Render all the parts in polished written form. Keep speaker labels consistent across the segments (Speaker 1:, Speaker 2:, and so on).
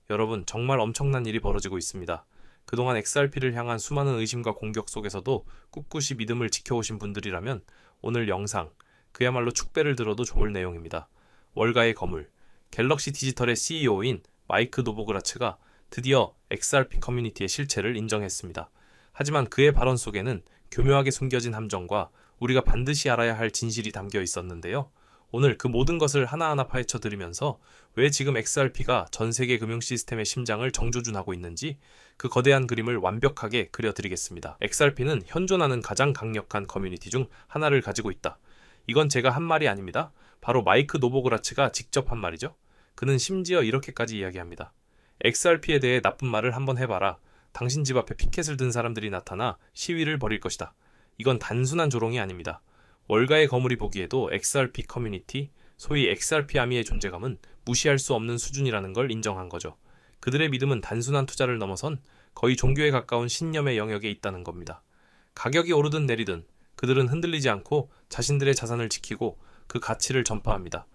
Speaker 1: 여러분, 정말 엄청난 일이 벌어지고 있습니다. 그동안 XRP를 향한 수많은 의심과 공격 속에서도 꿋꿋이 믿음을 지켜오신 분들이라면 오늘 영상, 그야말로 축배를 들어도 좋을 내용입니다. 월가의 거물, 갤럭시 디지털의 CEO인 마이크 노보그라츠가 드디어 XRP 커뮤니티의 실체를 인정했습니다. 하지만 그의 발언 속에는 교묘하게 숨겨진 함정과 우리가 반드시 알아야 할 진실이 담겨 있었는데요. 오늘 그 모든 것을 하나하나 파헤쳐 드리면서 왜 지금 XRP가 전 세계 금융 시스템의 심장을 정조준하고 있는지 그 거대한 그림을 완벽하게 그려드리겠습니다. XRP는 현존하는 가장 강력한 커뮤니티 중 하나를 가지고 있다. 이건 제가 한 말이 아닙니다. 바로 마이크 노보그라츠가 직접 한 말이죠. 그는 심지어 이렇게까지 이야기합니다. XRP에 대해 나쁜 말을 한번 해봐라. 당신 집 앞에 피켓을 든 사람들이 나타나 시위를 벌일 것이다. 이건 단순한 조롱이 아닙니다. 월가의 거물이 보기에도 XRP 커뮤니티, 소위 XRP 아미의 존재감은 무시할 수 없는 수준이라는 걸 인정한 거죠. 그들의 믿음은 단순한 투자를 넘어선 거의 종교에 가까운 신념의 영역에 있다는 겁니다. 가격이 오르든 내리든 그들은 흔들리지 않고 자신들의 자산을 지키고 그 가치를 전파합니다.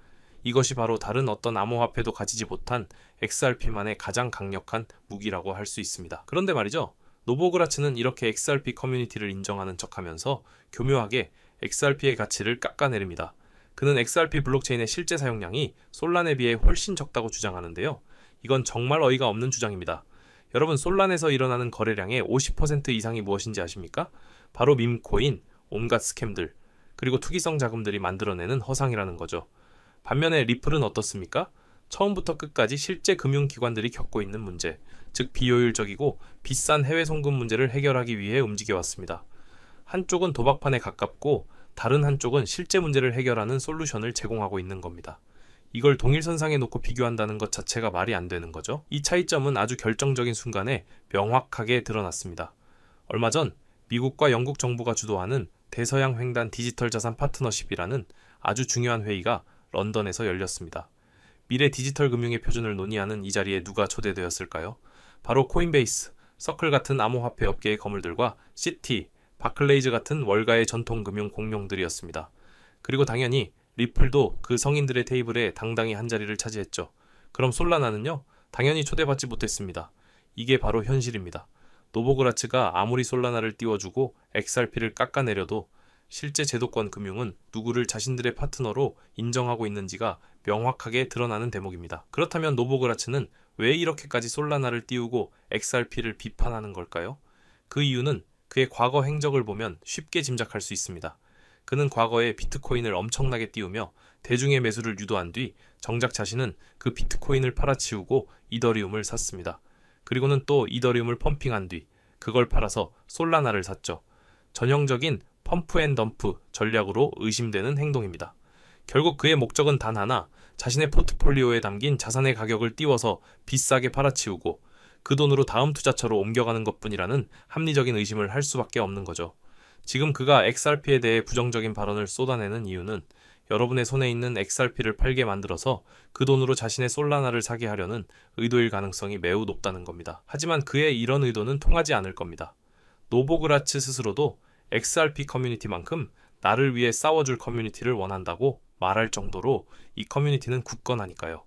Speaker 1: 이것이 바로 다른 어떤 암호화폐도 가지지 못한 XRP만의 가장 강력한 무기라고 할 수 있습니다. 그런데 말이죠. 노보그라츠는 이렇게 XRP 커뮤니티를 인정하는 척하면서 교묘하게 XRP의 가치를 깎아내립니다. 그는 XRP 블록체인의 실제 사용량이 솔란에 비해 훨씬 적다고 주장하는데요. 이건 정말 어이가 없는 주장입니다. 여러분, 솔란에서 일어나는 거래량의 50% 이상이 무엇인지 아십니까? 바로 밈코인, 온갖 스캠들, 그리고 투기성 자금들이 만들어내는 허상이라는 거죠. 반면에 리플은 어떻습니까? 처음부터 끝까지 실제 금융기관들이 겪고 있는 문제, 즉 비효율적이고 비싼 해외 송금 문제를 해결하기 위해 움직여왔습니다. 한쪽은 도박판에 가깝고 다른 한쪽은 실제 문제를 해결하는 솔루션을 제공하고 있는 겁니다. 이걸 동일선상에 놓고 비교한다는 것 자체가 말이 안 되는 거죠. 이 차이점은 아주 결정적인 순간에 명확하게 드러났습니다. 얼마 전 미국과 영국 정부가 주도하는 대서양 횡단 디지털 자산 파트너십이라는 아주 중요한 회의가 런던에서 열렸습니다. 미래 디지털 금융의 표준을 논의하는 이 자리에 누가 초대되었을까요? 바로 코인베이스, 서클 같은 암호화폐 업계의 거물들과 시티, 바클레이즈 같은 월가의 전통 금융 공룡들이었습니다. 그리고 당연히 리플도 그 성인들의 테이블에 당당히 한 자리를 차지했죠. 그럼 솔라나는요? 당연히 초대받지 못했습니다. 이게 바로 현실입니다. 노보그라츠가 아무리 솔라나를 띄워주고 XRP를 깎아내려도 실제 제도권 금융은 누구를 자신들의 파트너로 인정하고 있는지가 명확하게 드러나는 대목입니다. 그렇다면 노보그라츠는 왜 이렇게까지 솔라나를 띄우고 XRP를 비판하는 걸까요? 그 이유는 그의 과거 행적을 보면 쉽게 짐작할 수 있습니다. 그는 과거에 비트코인을 엄청나게 띄우며 대중의 매수를 유도한 뒤 정작 자신은 그 비트코인을 팔아치우고 이더리움을 샀습니다. 그리고는 또 이더리움을 펌핑한 뒤 그걸 팔아서 솔라나를 샀죠. 전형적인 펌프 앤 덤프 전략으로 의심되는 행동입니다. 결국 그의 목적은 단 하나, 자신의 포트폴리오에 담긴 자산의 가격을 띄워서 비싸게 팔아치우고 그 돈으로 다음 투자처로 옮겨가는 것뿐이라는 합리적인 의심을 할 수밖에 없는 거죠. 지금 그가 XRP에 대해 부정적인 발언을 쏟아내는 이유는 여러분의 손에 있는 XRP를 팔게 만들어서 그 돈으로 자신의 솔라나를 사게 하려는 의도일 가능성이 매우 높다는 겁니다. 하지만 그의 이런 의도는 통하지 않을 겁니다. 노보그라츠 스스로도 XRP 커뮤니티만큼 나를 위해 싸워줄 커뮤니티를 원한다고 말할 정도로 이 커뮤니티는 굳건하니까요.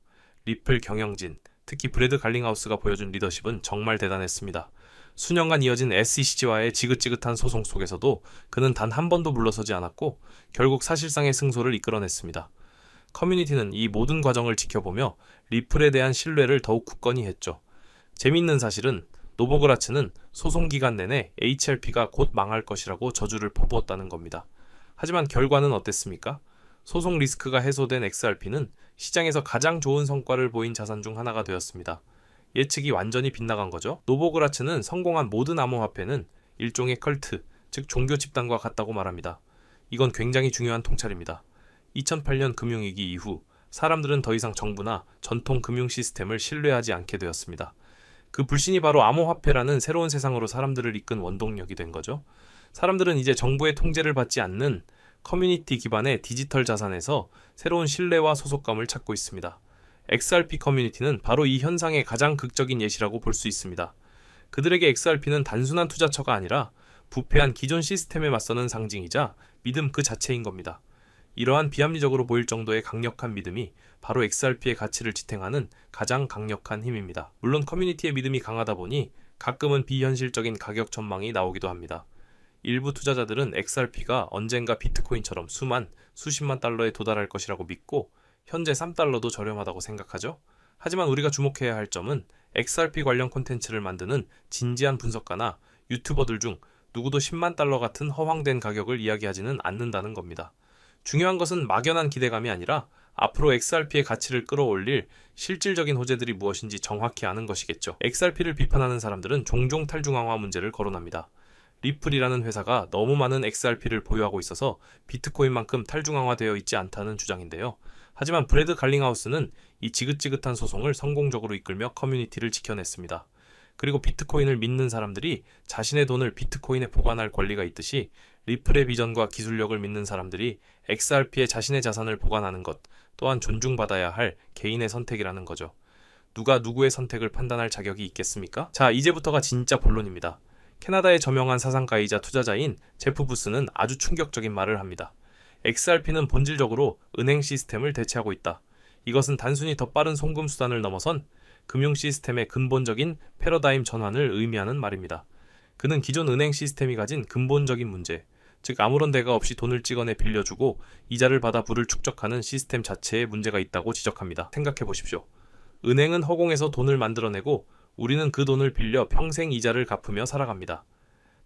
Speaker 1: 리플 경영진, 특히 브래드 갈링하우스가 보여준 리더십은 정말 대단했습니다. 수년간 이어진 SEC와의 지긋지긋한 소송 속에서도 그는 단 한 번도 물러서지 않았고 결국 사실상의 승소를 이끌어냈습니다. 커뮤니티는 이 모든 과정을 지켜보며 리플에 대한 신뢰를 더욱 굳건히 했죠. 재미있는 사실은 노보그라츠는 소송 기간 내내 HRP가 곧 망할 것이라고 저주를 퍼부었다는 겁니다. 하지만 결과는 어땠습니까? 소송 리스크가 해소된 XRP는 시장에서 가장 좋은 성과를 보인 자산 중 하나가 되었습니다. 예측이 완전히 빗나간 거죠. 노보그라츠는 성공한 모든 암호화폐는 일종의 컬트, 즉 종교 집단과 같다고 말합니다. 이건 굉장히 중요한 통찰입니다. 2008년 금융위기 이후 사람들은 더 이상 정부나 전통 금융 시스템을 신뢰하지 않게 되었습니다. 그 불신이 바로 암호화폐라는 새로운 세상으로 사람들을 이끈 원동력이 된 거죠. 사람들은 이제 정부의 통제를 받지 않는 커뮤니티 기반의 디지털 자산에서 새로운 신뢰와 소속감을 찾고 있습니다. XRP 커뮤니티는 바로 이 현상의 가장 극적인 예시라고 볼 수 있습니다. 그들에게 XRP는 단순한 투자처가 아니라 부패한 기존 시스템에 맞서는 상징이자 믿음 그 자체인 겁니다. 이러한 비합리적으로 보일 정도의 강력한 믿음이 바로 XRP의 가치를 지탱하는 가장 강력한 힘입니다. 물론 커뮤니티의 믿음이 강하다 보니 가끔은 비현실적인 가격 전망이 나오기도 합니다. 일부 투자자들은 XRP가 언젠가 비트코인처럼 수십만 달러에 도달할 것이라고 믿고 현재 3달러도 저렴하다고 생각하죠. 하지만 우리가 주목해야 할 점은 XRP 관련 콘텐츠를 만드는 진지한 분석가나 유튜버들 중 누구도 10만 달러 같은 허황된 가격을 이야기하지는 않는다는 겁니다. 중요한 것은 막연한 기대감이 아니라 앞으로 XRP의 가치를 끌어올릴 실질적인 호재들이 무엇인지 정확히 아는 것이겠죠. XRP를 비판하는 사람들은 종종 탈중앙화 문제를 거론합니다. 리플이라는 회사가 너무 많은 XRP를 보유하고 있어서 비트코인만큼 탈중앙화되어 있지 않다는 주장인데요. 하지만 브래드 갈링하우스는 이 지긋지긋한 소송을 성공적으로 이끌며 커뮤니티를 지켜냈습니다. 그리고 비트코인을 믿는 사람들이 자신의 돈을 비트코인에 보관할 권리가 있듯이 리플의 비전과 기술력을 믿는 사람들이 XRP에 자신의 자산을 보관하는 것 또한 존중받아야 할 개인의 선택이라는 거죠. 누가 누구의 선택을 판단할 자격이 있겠습니까? 자, 이제부터가 진짜 본론입니다. 캐나다의 저명한 사상가이자 투자자인 제프 부스는 아주 충격적인 말을 합니다. XRP는 본질적으로 은행 시스템을 대체하고 있다. 이것은 단순히 더 빠른 송금 수단을 넘어선 금융 시스템의 근본적인 패러다임 전환을 의미하는 말입니다. 그는 기존 은행 시스템이 가진 근본적인 문제, 즉 아무런 대가 없이 돈을 찍어내 빌려주고 이자를 받아 부를 축적하는 시스템 자체에 문제가 있다고 지적합니다. 생각해 보십시오. 은행은 허공에서 돈을 만들어내고 우리는 그 돈을 빌려 평생 이자를 갚으며 살아갑니다.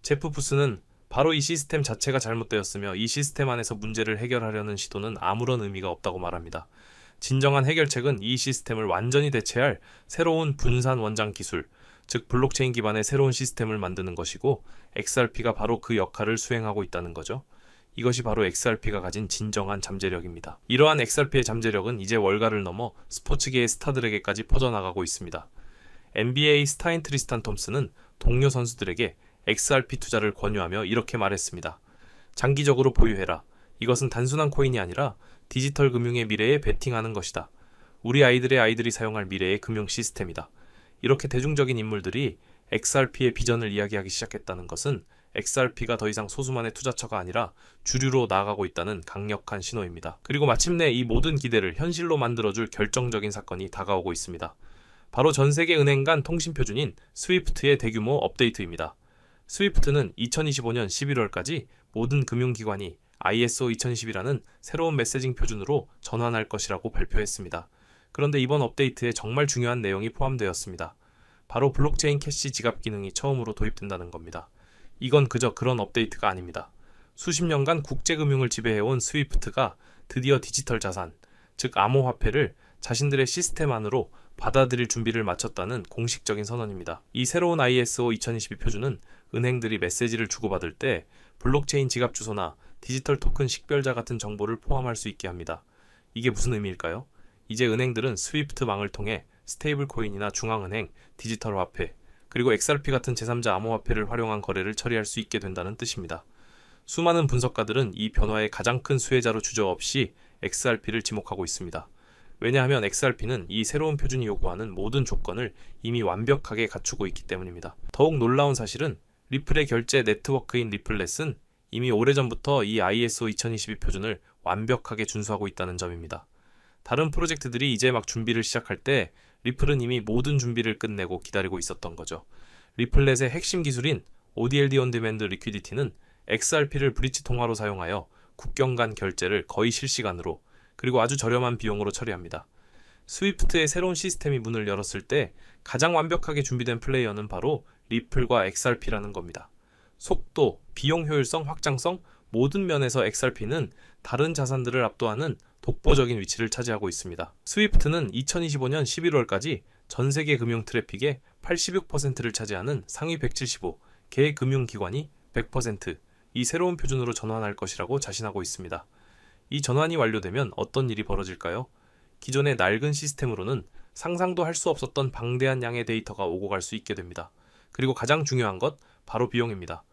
Speaker 1: 제프 부스는 바로 이 시스템 자체가 잘못되었으며 이 시스템 안에서 문제를 해결하려는 시도는 아무런 의미가 없다고 말합니다. 진정한 해결책은 이 시스템을 완전히 대체할 새로운 분산 원장 기술, 즉 블록체인 기반의 새로운 시스템을 만드는 것이고 XRP가 바로 그 역할을 수행하고 있다는 거죠. 이것이 바로 XRP가 가진 진정한 잠재력입니다. 이러한 XRP의 잠재력은 이제 월가를 넘어 스포츠계의 스타들에게까지 퍼져나가고 있습니다. NBA 스타인 트리스탄 톰슨은 동료 선수들에게 XRP 투자를 권유하며 이렇게 말했습니다. 장기적으로 보유해라. 이것은 단순한 코인이 아니라 디지털 금융의 미래에 베팅하는 것이다. 우리 아이들의 아이들이 사용할 미래의 금융 시스템이다. 이렇게 대중적인 인물들이 XRP의 비전을 이야기하기 시작했다는 것은 XRP가 더 이상 소수만의 투자처가 아니라 주류로 나아가고 있다는 강력한 신호입니다. 그리고 마침내 이 모든 기대를 현실로 만들어줄 결정적인 사건이 다가오고 있습니다. 바로 전 세계 은행 간 통신 표준인 스위프트의 대규모 업데이트입니다. 스위프트는 2025년 11월까지 모든 금융기관이 ISO 2010이라는 새로운 메시징 표준으로 전환할 것이라고 발표했습니다. 그런데 이번 업데이트에 정말 중요한 내용이 포함되었습니다. 바로 블록체인 캐시 지갑 기능이 처음으로 도입된다는 겁니다. 이건 그저 그런 업데이트가 아닙니다. 수십 년간 국제금융을 지배해온 스위프트가 드디어 디지털 자산, 즉 암호화폐를 자신들의 시스템 안으로 받아들일 준비를 마쳤다는 공식적인 선언입니다. 이 새로운 ISO 2022 표준은 은행들이 메시지를 주고받을 때 블록체인 지갑 주소나 디지털 토큰 식별자 같은 정보를 포함할 수 있게 합니다. 이게 무슨 의미일까요? 이제 은행들은 스위프트망을 통해 스테이블 코인이나 중앙은행, 디지털 화폐, 그리고 XRP 같은 제3자 암호화폐를 활용한 거래를 처리할 수 있게 된다는 뜻입니다. 수많은 분석가들은 이 변화의 가장 큰 수혜자로 주저없이 XRP를 지목하고 있습니다. 왜냐하면 XRP는 이 새로운 표준이 요구하는 모든 조건을 이미 완벽하게 갖추고 있기 때문입니다. 더욱 놀라운 사실은 리플의 결제 네트워크인 리플렛은 이미 오래전부터 이 ISO 2022 표준을 완벽하게 준수하고 있다는 점입니다. 다른 프로젝트들이 이제 막 준비를 시작할 때 리플은 이미 모든 준비를 끝내고 기다리고 있었던 거죠. 리플렛의 핵심 기술인 ODLD 온디맨드 리퀴디티는 XRP를 브릿지 통화로 사용하여 국경 간 결제를 거의 실시간으로 그리고 아주 저렴한 비용으로 처리합니다. 스위프트의 새로운 시스템이 문을 열었을 때 가장 완벽하게 준비된 플레이어는 바로 리플과 XRP라는 겁니다. 속도, 비용 효율성, 확장성 모든 면에서 XRP는 다른 자산들을 압도하는 독보적인 위치를 차지하고 있습니다. 스위프트는 2025년 11월까지 전 세계 금융 트래픽의 86%를 차지하는 상위 175 개 금융기관이 100% 이 새로운 표준으로 전환할 것이라고 자신하고 있습니다. 이 전환이 완료되면 어떤 일이 벌어질까요? 기존의 낡은 시스템으로는 상상도 할 수 없었던 방대한 양의 데이터가 오고 갈 수 있게 됩니다. 그리고 가장 중요한 것, 바로 비용입니다.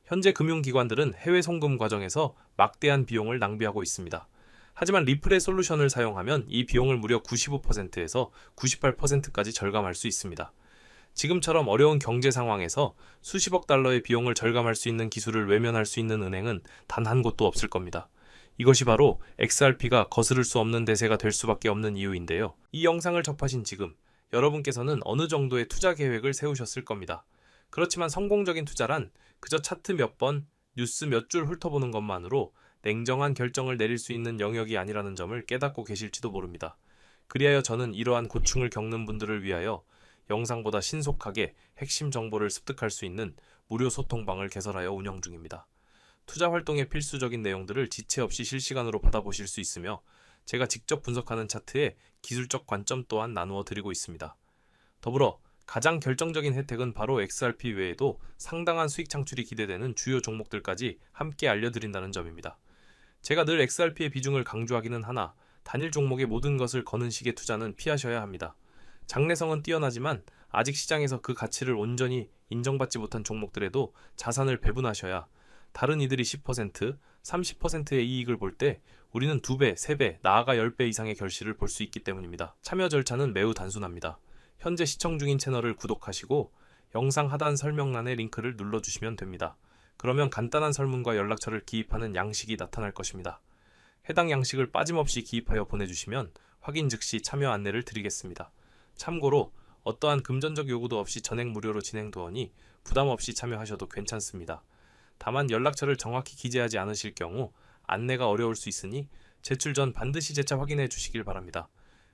Speaker 1: 현재 금융기관들은 해외 송금 과정에서 막대한 비용을 낭비하고 있습니다. 하지만 리플의 솔루션을 사용하면 이 비용을 무려 95%에서 98%까지 절감할 수 있습니다. 지금처럼 어려운 경제 상황에서 수십억 달러의 비용을 절감할 수 있는 기술을 외면할 수 있는 은행은 단 한 곳도 없을 겁니다. 이것이 바로 XRP가 거스를 수 없는 대세가 될 수밖에 없는 이유인데요. 이 영상을 접하신 지금 여러분께서는 어느 정도의 투자 계획을 세우셨을 겁니다. 그렇지만 성공적인 투자란 그저 차트 몇 번, 뉴스 몇 줄 훑어보는 것만으로 냉정한 결정을 내릴 수 있는 영역이 아니라는 점을 깨닫고 계실지도 모릅니다. 그리하여 저는 이러한 고충을 겪는 분들을 위하여 영상보다 신속하게 핵심 정보를 습득할 수 있는 무료 소통방을 개설하여 운영 중입니다. 투자 활동에 필수적인 내용들을 지체 없이 실시간으로 받아보실 수 있으며 제가 직접 분석하는 차트에 기술적 관점 또한 나누어 드리고 있습니다. 더불어 가장 결정적인 혜택은 바로 XRP 외에도 상당한 수익 창출이 기대되는 주요 종목들까지 함께 알려드린다는 점입니다. 제가 늘 XRP의 비중을 강조하기는 하나 단일 종목의 모든 것을 거는 식의 투자는 피하셔야 합니다. 장래성은 뛰어나지만 아직 시장에서 그 가치를 온전히 인정받지 못한 종목들에도 자산을 배분하셔야 다른 이들이 10%, 30%의 이익을 볼 때 우리는 2배, 3배, 나아가 10배 이상의 결실을 볼 수 있기 때문입니다. 참여 절차는 매우 단순합니다. 현재 시청 중인 채널을 구독하시고 영상 하단 설명란의 링크를 눌러주시면 됩니다. 그러면 간단한 설문과 연락처를 기입하는 양식이 나타날 것입니다. 해당 양식을 빠짐없이 기입하여 보내주시면 확인 즉시 참여 안내를 드리겠습니다. 참고로 어떠한 금전적 요구도 없이 전액 무료로 진행되오니 부담 없이 참여하셔도 괜찮습니다. 다만 연락처를 정확히 기재하지 않으실 경우 안내가 어려울 수 있으니 제출 전 반드시 재차 확인해 주시길 바랍니다.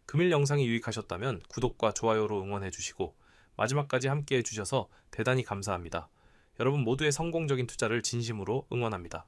Speaker 1: 금일 영상이 유익하셨다면 구독과 좋아요로 응원해 주시고 마지막까지 함께 해주셔서 대단히 감사합니다. 여러분 모두의 성공적인 투자를 진심으로 응원합니다.